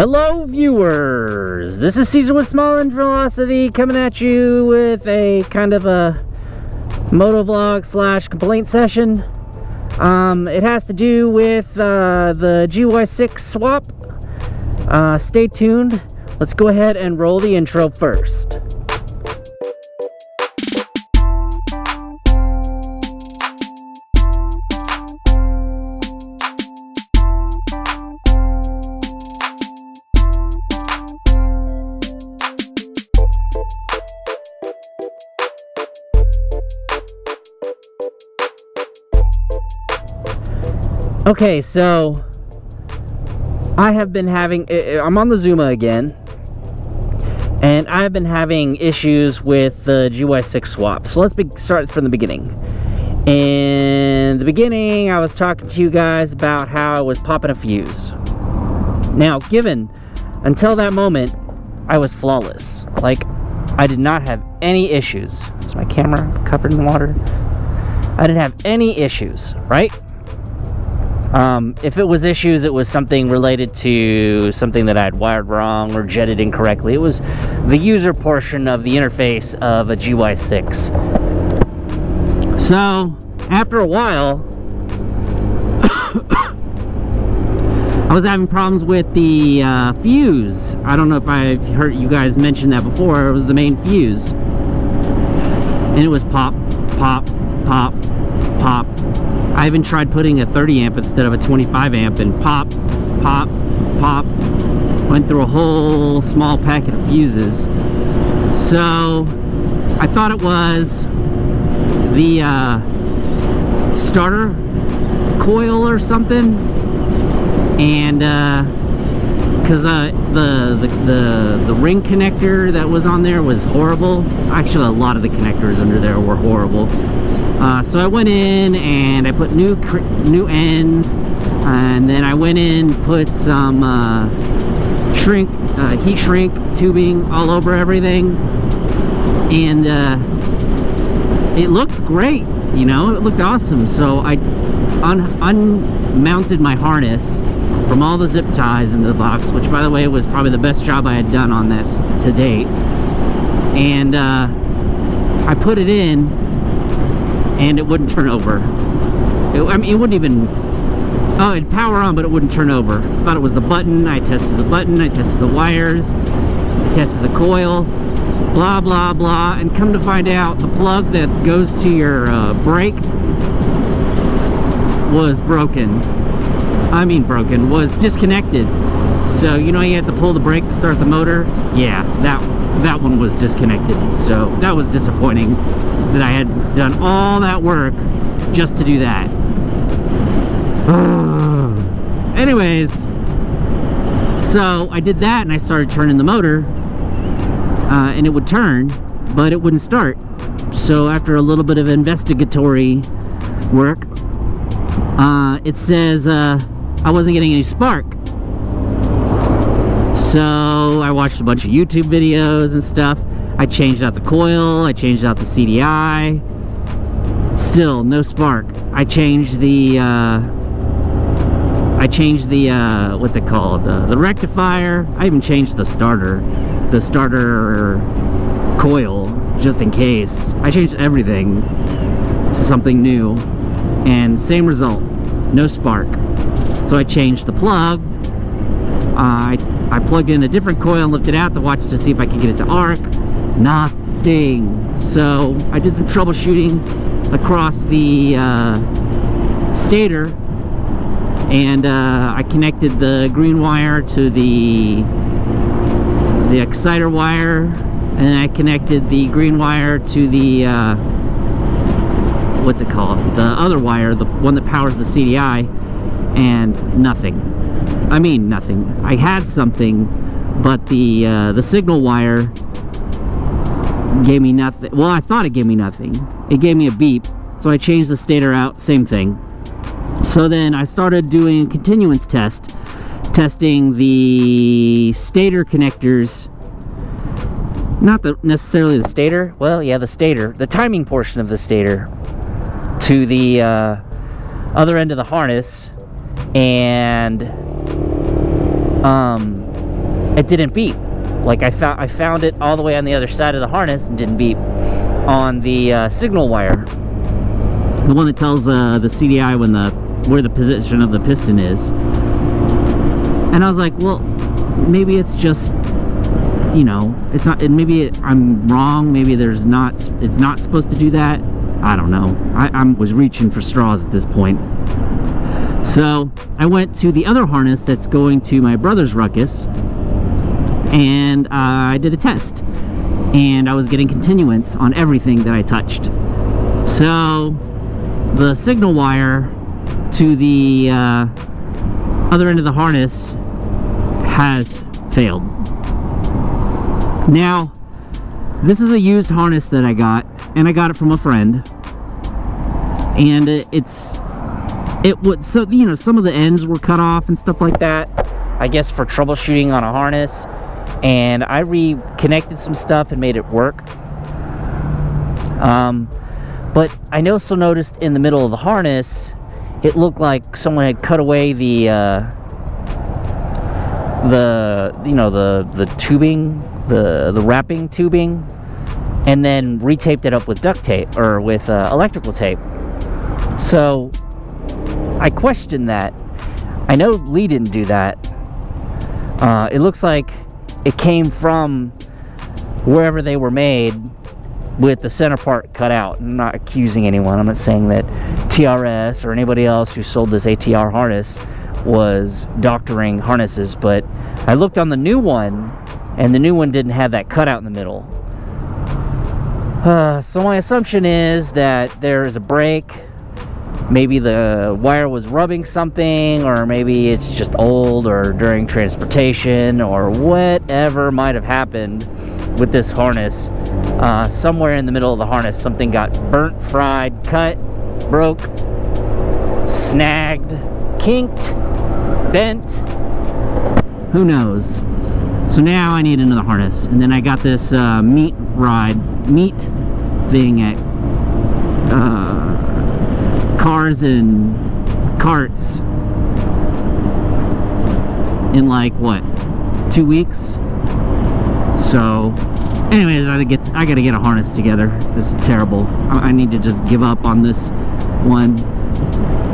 Hello viewers, this is Caesar with Small Engine Velocity coming at you with a kind of a motovlog slash complaint session. It has to do with the GY6 swap. Stay tuned. Let's go ahead and roll the intro first. Okay, so I have been having, I'm on the Zuma again, and I've been having issues with the GY6 swap. So let's start from the beginning. In the beginning, I was talking to you guys about how I was popping a fuse. Now, until that moment, I was flawless. Like, I did not have any issues. Is my camera covered in water? I didn't have any issues, right? If it was issues, it was something related to something that I had wired wrong or jetted incorrectly. It was the user portion of the interface of a GY6. So, after a while, I was having problems with the fuse. I don't know if I've heard you guys mention that before. It was the main fuse. And it was pop, pop, pop, pop. I even tried putting a 30 amp instead of a 25 amp and pop, pop, pop. Went through a whole small packet of fuses. So I thought it was the starter coil or something. And because the ring connector that was on there was horrible. Actually, a lot of the connectors under there were horrible. So I went in and I put new ends, and then I went in, put some heat shrink tubing all over everything, and it looked great, you know, it looked awesome. So I unmounted my harness from all the zip ties into the box, which, by the way, was probably the best job I had done on this to date. And I put it in, and it wouldn't turn over. I mean, it wouldn't even, it'd power on, but it wouldn't turn over. I thought it was the button. I tested the button, I tested the wires, I tested the coil, blah, blah, blah, and come to find out, the plug that goes to your brake was broken. I mean broken, was disconnected. So, you know, you had to pull the brake to start the motor? Yeah, that one was disconnected. So that was disappointing that I had done all that work just to do that. Anyways, so I did that and I started turning the motor, and it would turn, but it wouldn't start. So after a little bit of investigatory work, it says I wasn't getting any spark. So I watched a bunch of YouTube videos and stuff. I changed out the coil, I changed out the CDI, still no spark. I changed the what's it called, the rectifier. I even changed the starter coil, just in case. I changed everything to something new, and same result, no spark. So I changed the plug. I plugged in a different coil and lifted out to watch to see if I could get it to arc. Nothing. So I did some troubleshooting across the stator, and I connected the green wire to the exciter wire, and then I connected the green wire to the what's it called, the other wire, the one that powers the CDI, and nothing. I mean nothing. I had something, but the signal wire gave me nothing. Well, I thought it gave me nothing. It gave me a beep. So I changed the stator out, same thing. So then I started doing continuance testing the stator connectors. Not necessarily the stator. Well, yeah, the stator. The timing portion of the stator to the other end of the harness, and it didn't beep. Like I found it all the way on the other side of the harness and didn't beep on the signal wire, the one that tells the CDI where the position of the piston is. And I was like, well, maybe it's just, you know, it's not. Maybe I'm wrong. Maybe it's not supposed to do that. I don't know. I was reaching for straws at this point. So I went to the other harness that's going to my brother's Ruckus, and I did a test, and I was getting continuance on everything that I touched. So the signal wire to the other end of the harness has failed. Now, this is a used harness that I got, and I got it from a friend, and so, you know, some of the ends were cut off and stuff like that, I guess for troubleshooting on a harness, and I reconnected some stuff and made it work. But I also noticed in the middle of the harness, it looked like someone had cut away the tubing, the wrapping tubing, and then retaped it up with duct tape, or with electrical tape. So I questioned that. I know Lee didn't do that. It looks like it came from wherever they were made with the center part cut out. I'm not accusing anyone. I'm not saying that TRS or anybody else who sold this ATR harness was doctoring harnesses, but I looked on the new one, and the new one didn't have that cutout in the middle. So my assumption is that there is a break. Maybe the wire was rubbing something, or maybe it's just old, or during transportation, or whatever might have happened with this harness. Somewhere in the middle of the harness, something got burnt, fried, cut, broke, snagged, kinked, bent, who knows. So now I need another harness. And then I got this meat thing at Cars and Carts in like, what, 2 weeks? So anyways, I gotta get a harness together. This is terrible. I need to just give up on this one.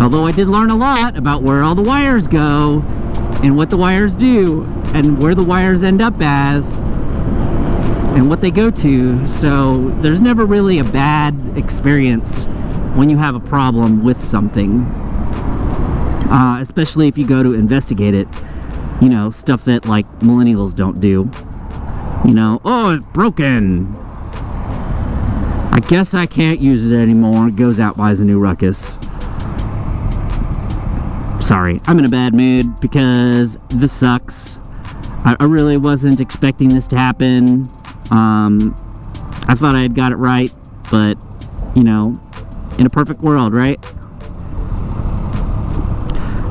Although I did learn a lot about where all the wires go, and what the wires do, and where the wires end up as, and what they go to. So there's never really a bad experience when you have a problem with something, especially if you go to investigate it. You know, stuff that like millennials don't do. You know, oh, it's broken, I guess I can't use it anymore. Goes out, buys a new Ruckus. Sorry, I'm in a bad mood because this sucks. I really wasn't expecting this to happen. I thought I had got it right, but you know, in a perfect world, right?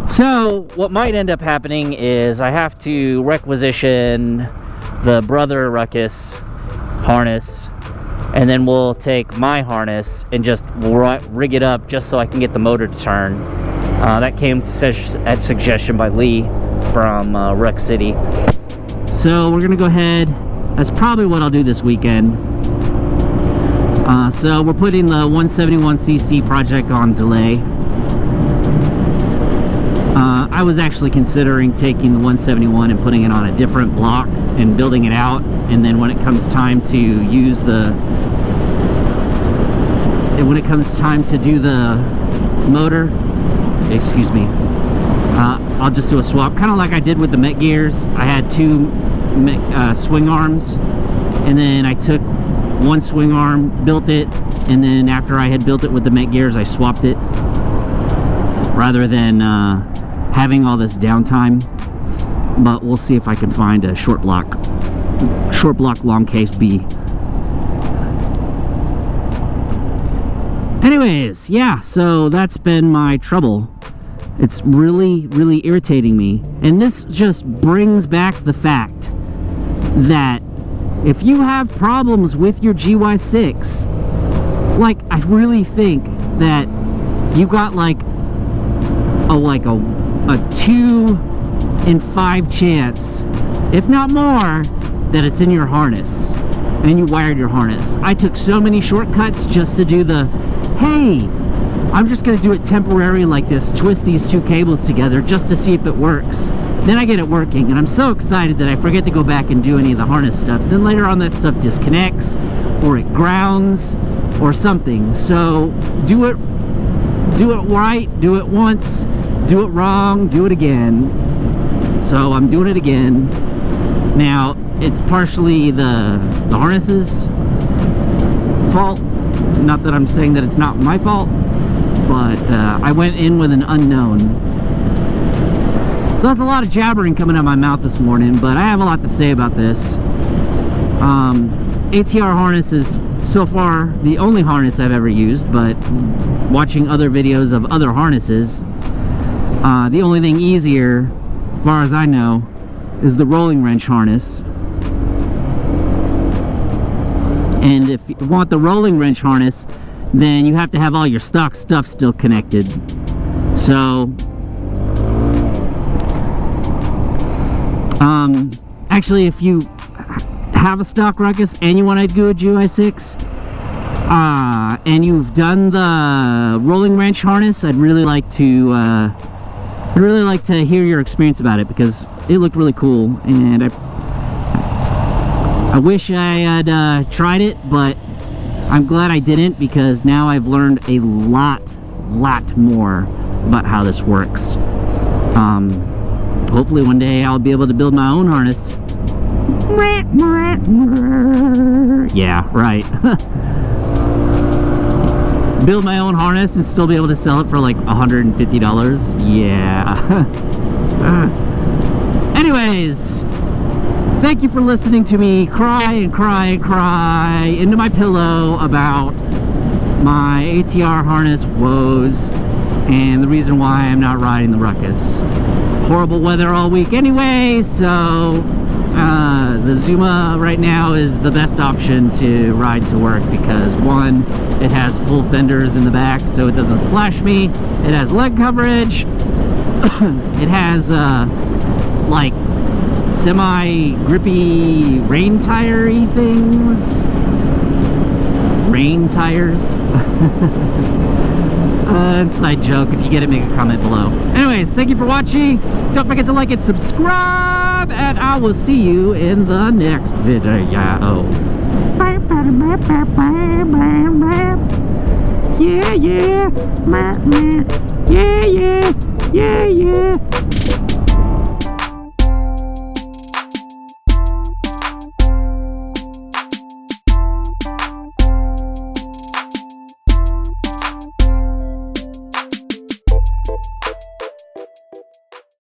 So what might end up happening is I have to requisition the brother Ruckus harness, and then we'll take my harness and just rig it up just so I can get the motor to turn. That came at suggestion by Lee from Rec City. So we're gonna go ahead. That's probably what I'll do this weekend. So we're putting the 171cc project on delay. I was actually considering taking the 171 and putting it on a different block and building it out, and then when it comes time to use when it comes time to do the motor, excuse me, I'll just do a swap, kind of like I did with the Met gears. I had two swing arms, and then I took one swing arm, built it, and then after I had built it with the Met gears, I swapped it, rather than having all this downtime. But we'll see if I can find a short block long case B. Anyways, yeah, so that's been my trouble. It's really, really irritating me. And this just brings back the fact that if you have problems with your GY6, like, I really think that you got like a 2 in 5 chance if not more, that it's in your harness and you wired your harness. I took so many shortcuts just to do the, hey, I'm just going to do it temporary like this, twist these two cables together just to see if it works. Then I get it working, and I'm so excited that I forget to go back and do any of the harness stuff. Then later on that stuff disconnects, or it grounds, or something. So do it right, do it once, do it wrong, do it again. So I'm doing it again. Now, it's partially the harness's fault. Not that I'm saying that it's not my fault, but I went in with an unknown. So that's a lot of jabbering coming out of my mouth this morning, but I have a lot to say about this. ATR Harness is so far the only harness I've ever used, but watching other videos of other harnesses, the only thing easier, as far as I know, is the rolling wrench harness. And if you want the rolling wrench harness, then you have to have all your stock stuff still connected. So actually, if you have a stock Ruckus and you want to do a GUI 6 and you've done the rolling wrench harness, I'd really like to hear your experience about it, because it looked really cool, and I wish I had tried it, but I'm glad I didn't, because now I've learned a lot more about how this works. Hopefully one day I'll be able to build my own harness. Yeah, right. Build my own harness and still be able to sell it for like $150. Yeah. Anyways, thank you for listening to me cry and cry and cry into my pillow about my ATR harness woes and the reason why I'm not riding the Ruckus. Horrible weather all week anyway, so the Zuma right now is the best option to ride to work, because one, it has full fenders in the back so it doesn't splash me, it has leg coverage, it has like semi-grippy rain tire-y things. Rain tires. Inside joke. If you get it, make a comment below. Anyways, thank you for watching. Don't forget to like and subscribe, and I will see you in the next video. Yeah, yeah. Yeah, yeah. Yeah, yeah.